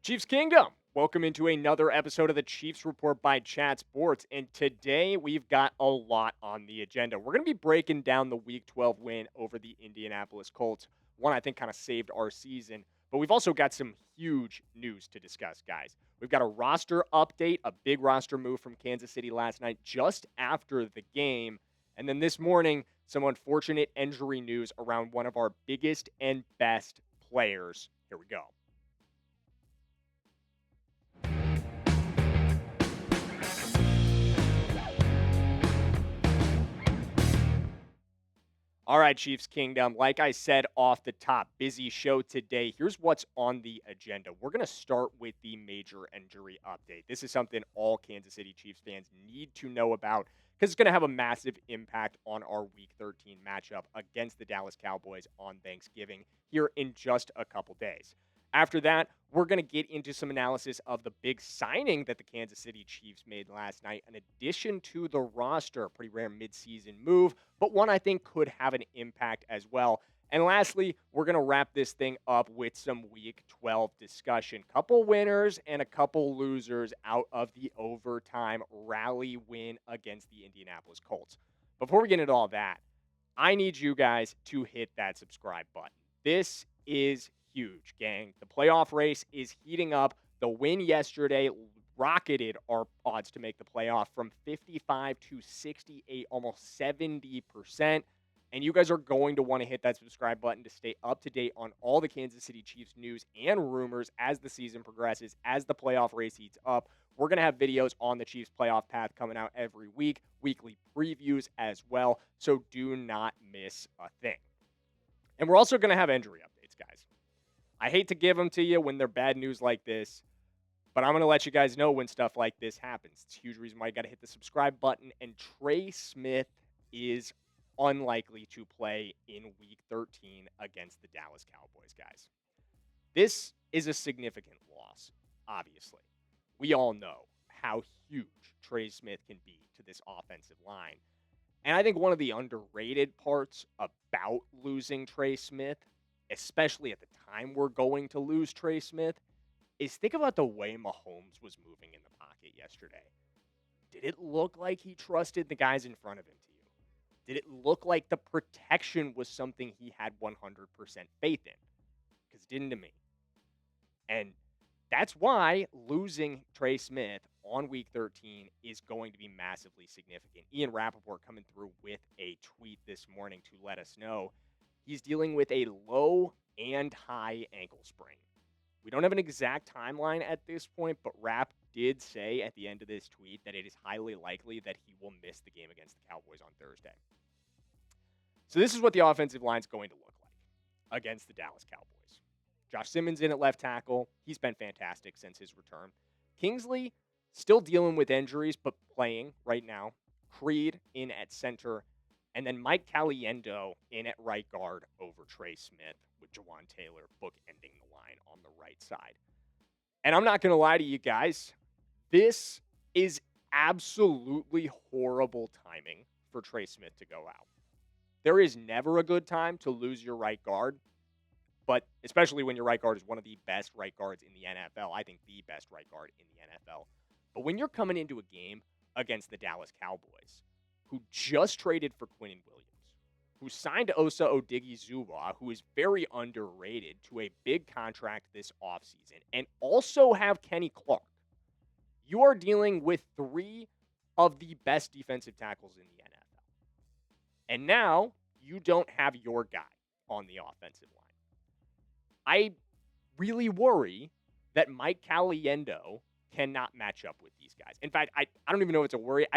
Chiefs Kingdom, welcome into another episode of the Chiefs Report by Chat Sports. And today we've got a lot on the agenda. We're going to be breaking down the Week 12 win over the Indianapolis Colts. One I think kind of saved our season. But we've also got some huge news to discuss, guys. We've got a roster update, a big roster move from Kansas City last night just after the game. And then this morning, some unfortunate injury news around one of our biggest and best players. Here we go. All right, Chiefs Kingdom. Like I said off the top, busy show today. Here's what's on the agenda. We're going to start with the major injury update. This is something all Kansas City Chiefs fans need to know about because it's going to have a massive impact on our Week 13 matchup against the Dallas Cowboys on Thanksgiving here in just a couple days. After that, we're going to get into some analysis of the big signing that the Kansas City Chiefs made last night, in addition to the roster. Pretty rare midseason move, but one I think could have an impact as well. And lastly, we're going to wrap this thing up with some Week 12 discussion. Couple winners and a couple losers out of the overtime rally win against the Indianapolis Colts. Before we get into all that, I need you guys to hit that subscribe button. This is huge, gang. The playoff race is heating up. The win yesterday rocketed our odds to make the playoff from 55 to 68, almost 70%. And you guys are going to want to hit that subscribe button to stay up to date on all the Kansas City Chiefs news and rumors as the season progresses, as the playoff race heats up. We're going to have videos on the Chiefs playoff path coming out every week, weekly previews as well. So do not miss a thing. And we're also going to have injury updates, guys. I hate to give them to you when they're bad news like this, but I'm going to let you guys know when stuff like this happens. It's a huge reason why you got to hit the subscribe button. And Trey Smith is unlikely to play in Week 13 against the Dallas Cowboys, guys. This is a significant loss, obviously. We all know how huge Trey Smith can be to this offensive line. And I think one of the underrated parts about losing Trey Smith, especially at the time we're going to lose Trey Smith, is think about the way Mahomes was moving in the pocket yesterday. Did it look like he trusted the guys in front of him to you? Did it look like the protection was something he had 100% faith in? Because it didn't to me. And that's why losing Trey Smith on Week 13 is going to be massively significant. Ian Rappaport coming through with a tweet this morning to let us know he's dealing with a low and high ankle sprain. We don't have an exact timeline at this point, but Rapp did say at the end of this tweet that it is highly likely that he will miss the game against the Cowboys on Thursday. So this is what the offensive line is going to look like against the Dallas Cowboys. Josh Simmons in at left tackle. He's been fantastic since his return. Kingsley still dealing with injuries, but playing right now. Creed in at center. And then Mike Caliendo in at right guard over Trey Smith, with Jawan Taylor bookending the line on the right side. And I'm not going to lie to you guys. This is absolutely horrible timing for Trey Smith to go out. There is never a good time to lose your right guard, but especially when your right guard is one of the best right guards in the NFL. I think the best right guard in the NFL. But when you're coming into a game against the Dallas Cowboys, who just traded for Quinnen Williams, who signed Osa Odighizuwa, who is very underrated, to a big contract this offseason, and also have Kenny Clark, you are dealing with three of the best defensive tackles in the NFL. And now you don't have your guy on the offensive line. I really worry that Mike Caliendo cannot match up with these guys. In fact, I don't even know if it's a worry.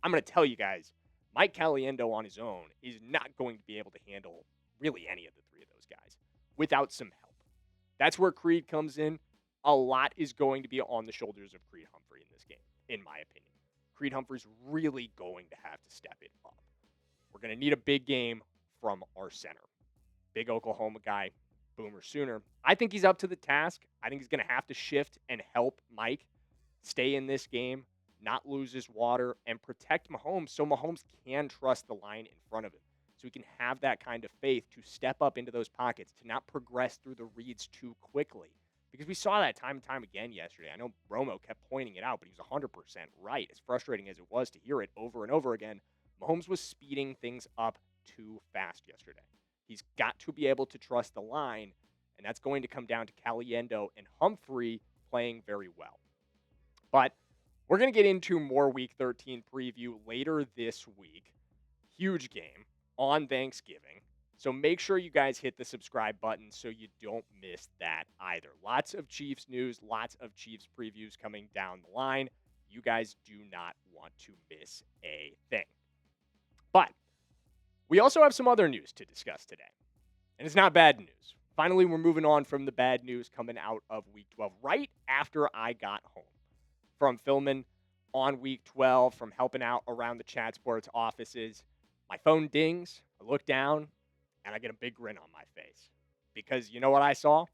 I'm going to tell you guys, Mike Caliendo on his own is not going to be able to handle really any of the three of those guys without some help. That's where Creed comes in. A lot is going to be on the shoulders of Creed Humphrey in this game, in my opinion. Creed Humphrey's really going to have to step it up. We're going to need a big game from our center. Big Oklahoma guy, Boomer Sooner. I think he's up to the task. I think he's going to have to shift and help Mike stay in this game, not lose his water, and protect Mahomes so Mahomes can trust the line in front of him. So he can have that kind of faith to step up into those pockets, to not progress through the reads too quickly, Because we saw that time and time again yesterday. I know Romo kept pointing it out, but he was 100% right. As frustrating as it was to hear it over and over again, Mahomes was speeding things up too fast yesterday. He's got to be able to trust the line, and that's going to come down to Caliendo and Humphrey playing very well. But we're going to get into more Week 13 preview later this week. Huge game on Thanksgiving. So make sure you guys hit the subscribe button so you don't miss that either. Lots of Chiefs news, lots of Chiefs previews coming down the line. You guys do not want to miss a thing. But we also have some other news to discuss today. And it's not bad news. Finally, we're moving on from the bad news coming out of Week 12 right after I got home from filming on Week 12, from helping out around the Chat Sports offices. My phone dings. I look down, and I get a big grin on my face. Because you know what I saw?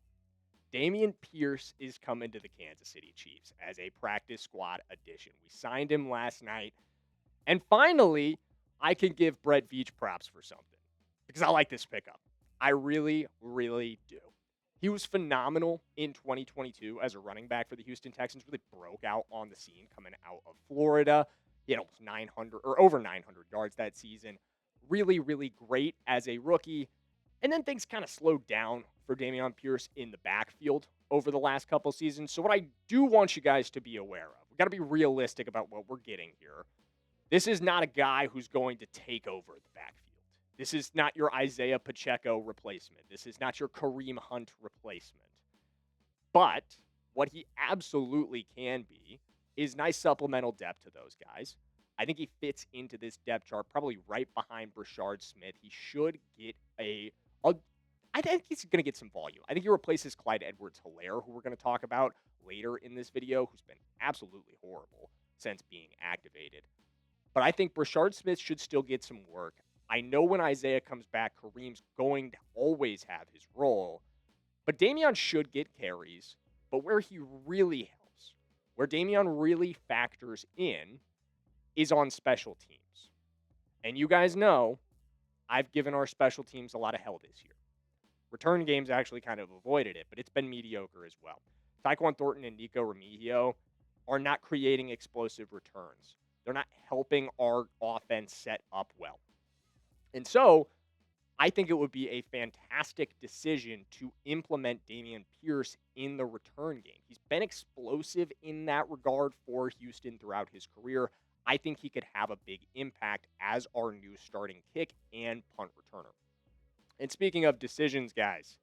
Dameon Pierce is coming to the Kansas City Chiefs as a practice squad addition. We signed him last night. And finally, I can give Brett Veach props for something. Because I like this pickup. I really, really do. He was phenomenal in 2022 as a running back for the Houston Texans. Really broke out on the scene coming out of Florida. He had almost 900 or over 900 yards that season. Really, really great as a rookie. And then things kind of slowed down for Dameon Pierce in the backfield over the last couple seasons. So what I do want you guys to be aware of, we got to be realistic about what we're getting here. This is not a guy who's going to take over the backfield. This is not your Isaiah Pacheco replacement. This is not your Kareem Hunt replacement. But what he absolutely can be is nice supplemental depth to those guys. I think he fits into this depth chart, probably right behind Rashee Smith. He should get I think he's going to get some volume. I think he replaces Clyde Edwards-Helaire, who we're going to talk about later in this video, who's been absolutely horrible since being activated. But I think Rashee Smith should still get some work. I know when Isaiah comes back, Kareem's going to always have his role. But Dameon should get carries. But where he really helps, where Dameon really factors in, is on special teams. And you guys know, I've given our special teams a lot of hell this year. Return games actually kind of avoided it, but it's been mediocre as well. Tyquan Thornton and Nico Remigio are not creating explosive returns. They're not helping our offense set up well. And so, I think it would be a fantastic decision to implement Dameon Pierce in the return game. He's been explosive in that regard for Houston throughout his career. I think he could have a big impact as our new starting kick and punt returner. And speaking of decisions, guys,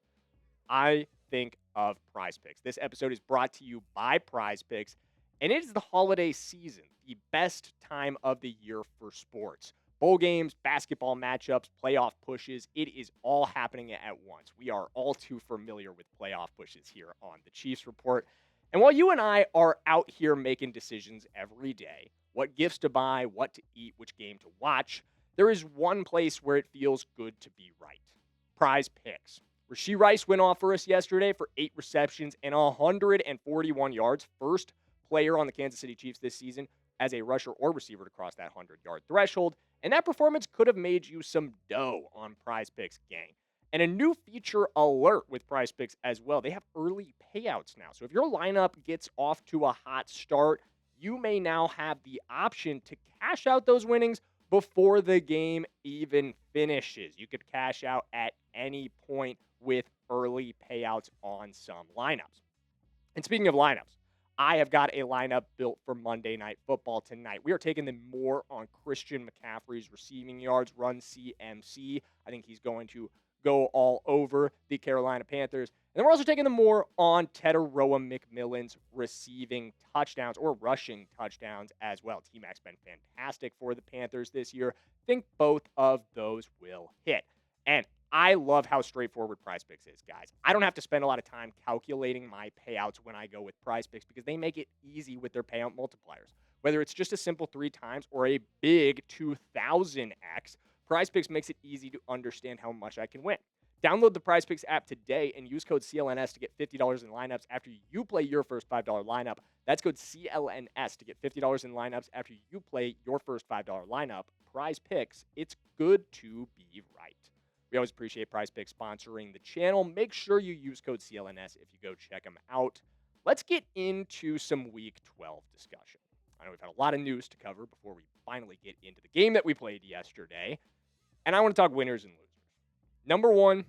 I think of Prize Picks. This episode is brought to you by Prize Picks, and it is the holiday season, the best time of the year for sports. Bowl games, basketball matchups, playoff pushes, it is all happening at once. We are all too familiar with playoff pushes here on the Chiefs Report. And while you and I are out here making decisions every day, what gifts to buy, what to eat, which game to watch, there is one place where it feels good to be right. Prize Picks. Rashee Rice went off for us yesterday for 8 receptions and 141 yards. First player on the Kansas City Chiefs this season as a rusher or receiver to cross that 100-yard threshold. And that performance could have made you some dough on Prize Picks, gang. And a new feature alert with Prize Picks as well. They have early payouts now. So if your lineup gets off to a hot start, you may now have the option to cash out those winnings before the game even finishes. You could cash out at any point with early payouts on some lineups. And speaking of lineups, I have got a lineup built for Monday Night Football tonight. We are taking the more on Christian McCaffrey's receiving yards, run CMC. I think he's going to go all over the Carolina Panthers. And then we're also taking the more on Teteroa McMillan's receiving touchdowns or rushing touchdowns as well. T-Mac's been fantastic for the Panthers this year. I think both of those will hit. And I love how straightforward Prize Picks is, guys. I don't have to spend a lot of time calculating my payouts when I go with Prize Picks because they make it easy with their payout multipliers. Whether it's just a simple 3 times or a big 2,000x, Prize Picks makes it easy to understand how much I can win. Download the Prize Picks app today and use code CLNS to get $50 in lineups after you play your first $5 lineup. That's code CLNS to get $50 in lineups after you play your first $5 lineup. Prize Picks, it's good to be right. We always appreciate Prize Picks sponsoring the channel. Make sure you use code CLNS if you go check them out. Let's get into some Week 12 discussion. I know we've had a lot of news to cover before we finally get into the game that we played yesterday. And I want to talk winners and losers. Number 1,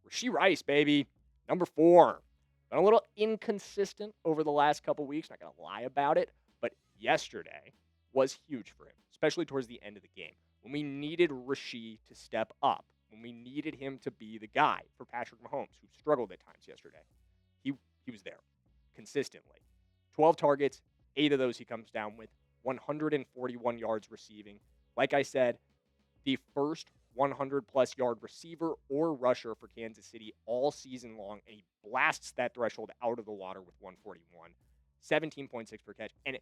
Rashee Rice, baby. Number 4, been a little inconsistent over the last couple weeks. Not going to lie about it. But yesterday was huge for him, especially towards the end of the game. When we needed Rashee to step up. When we needed him to be the guy for Patrick Mahomes, who struggled at times yesterday. He was there consistently. 12 targets, 8 of those he comes down with, 141 yards receiving. Like I said, the first 100-plus yard receiver or rusher for Kansas City all season long, and he blasts that threshold out of the water with 141, 17.6 per catch. And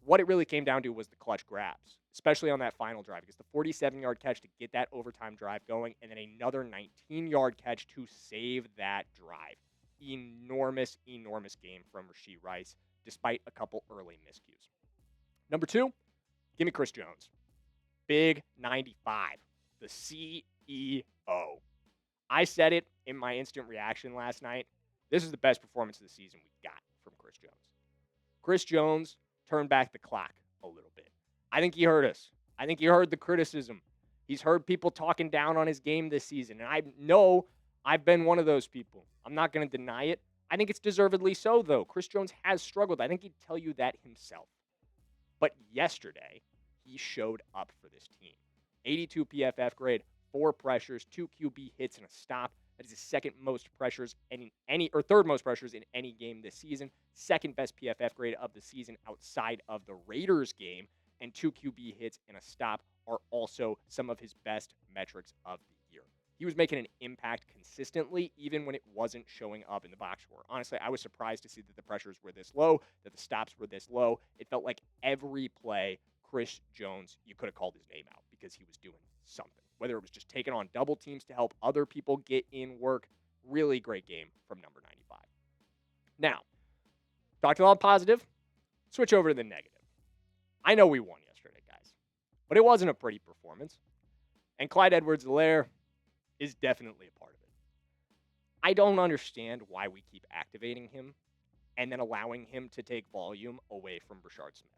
what it really came down to was the clutch grabs, especially on that final drive, because the 47-yard catch to get that overtime drive going, and then another 19-yard catch to save that drive. Enormous game from Rashee Rice, despite a couple early miscues. Number 2, give me Chris Jones. Big 95, the CEO. I said it in my instant reaction last night. This is the best performance of the season we got from Chris Jones. Chris Jones turned back the clock a little bit. I think he heard us. I think he heard the criticism. He's heard people talking down on his game this season. And I know I've been one of those people. I'm not going to deny it. I think it's deservedly so, though. Chris Jones has struggled. I think he'd tell you that himself. But yesterday, he showed up for this team. 82 PFF grade, 4 pressures, 2 QB hits, and a stop. That is his second most pressures third most pressures in any game this season. Second best PFF grade of the season outside of the Raiders game. And 2 QB hits and a stop are also some of his best metrics of the year. He was making an impact consistently, even when it wasn't showing up in the box score. Honestly, I was surprised to see that the pressures were this low, that the stops were this low. It felt like every play, Chris Jones, you could have called his name out because he was doing something. Whether it was just taking on double teams to help other people get in work. Really great game from number 95. Now, talked a lot positive. Switch over to the negative. I know we won yesterday, guys, but it wasn't a pretty performance. And Clyde Edwards-Helaire is definitely a part of it. I don't understand why we keep activating him and then allowing him to take volume away from Rashee Smith.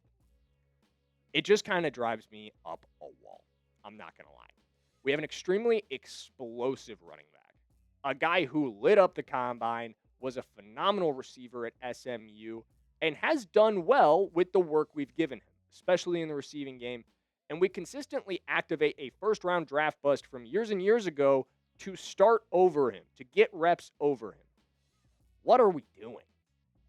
It just kind of drives me up a wall. I'm not going to lie. We have an extremely explosive running back. A guy who lit up the combine, was a phenomenal receiver at SMU, and has done well with the work we've given him, especially in the receiving game. And we consistently activate a first-round draft bust from years and years ago to start over him, to get reps over him. What are we doing?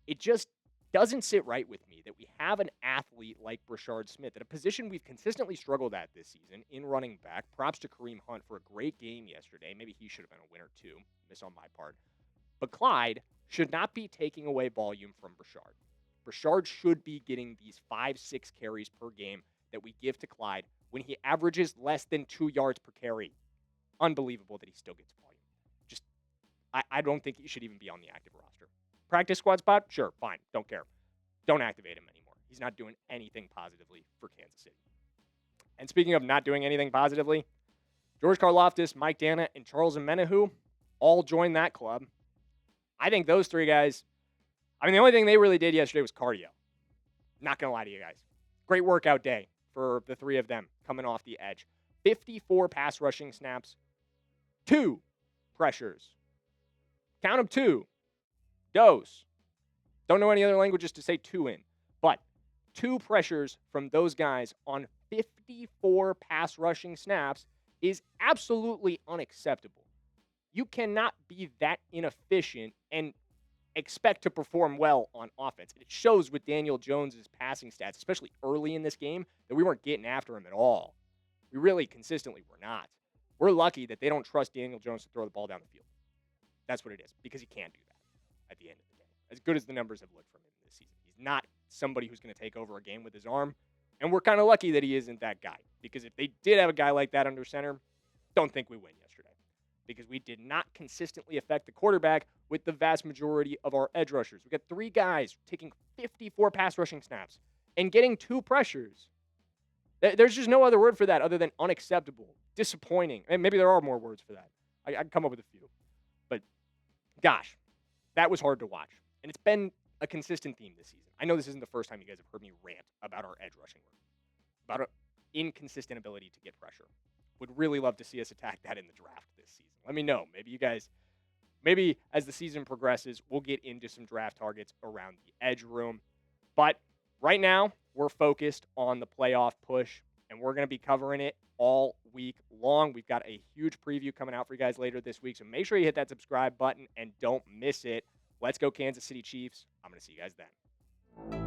It just doesn't sit right with me that we have an athlete like Rashee Smith at a position we've consistently struggled at this season in running back. Props to Kareem Hunt for a great game yesterday. Maybe he should have been a winner too. Miss on my part. But Clyde should not be taking away volume from Rashee. Rashee should be getting these 5-6 carries per game that we give to Clyde when he averages less than 2 yards per carry. Unbelievable that he still gets volume. Just, I don't think he should even be on the active roster. Practice squad spot? Sure, fine. Don't care. Don't activate him anymore. He's not doing anything positively for Kansas City. And speaking of not doing anything positively, George Karlaftis, Mike Dana, and Charles Omenihu all joined that club. I think those 3 guys, the only thing they really did yesterday was cardio. Not going to lie to you guys. Great workout day for the 3 of them coming off the edge. 54 pass rushing snaps, 2 pressures. Count them 2. Dose. Don't know any other languages to say 2 in. But 2 pressures from those guys on 54 pass rushing snaps is absolutely unacceptable. You cannot be that inefficient and expect to perform well on offense. It shows with Daniel Jones' passing stats, especially early in this game, that we weren't getting after him at all. We really consistently were not. We're lucky that they don't trust Daniel Jones to throw the ball down the field. That's what it is, because he can't do that at the end of the day. As good as the numbers have looked from him this season. He's not somebody who's going to take over a game with his arm, and we're kind of lucky that he isn't that guy, because if they did have a guy like that under center, don't think we win yesterday, because we did not consistently affect the quarterback with the vast majority of our edge rushers. We got 3 guys taking 54 pass rushing snaps and getting 2 pressures. There's just no other word for that other than unacceptable, disappointing, and maybe there are more words for that. I can come up with a few. But gosh, that was hard to watch. And it's been a consistent theme this season. I know this isn't the first time you guys have heard me rant about our edge rushing room, about our inconsistent ability to get pressure. Would really love to see us attack that in the draft this season. Let me know. Maybe you guys, maybe as the season progresses, we'll get into some draft targets around the edge room. But right now, we're focused on the playoff push, and we're going to be covering it all week long. We've got a huge preview coming out for you guys later this week, so make sure you hit that subscribe button and don't miss it. Let's go Kansas City Chiefs. I'm going to see you guys then.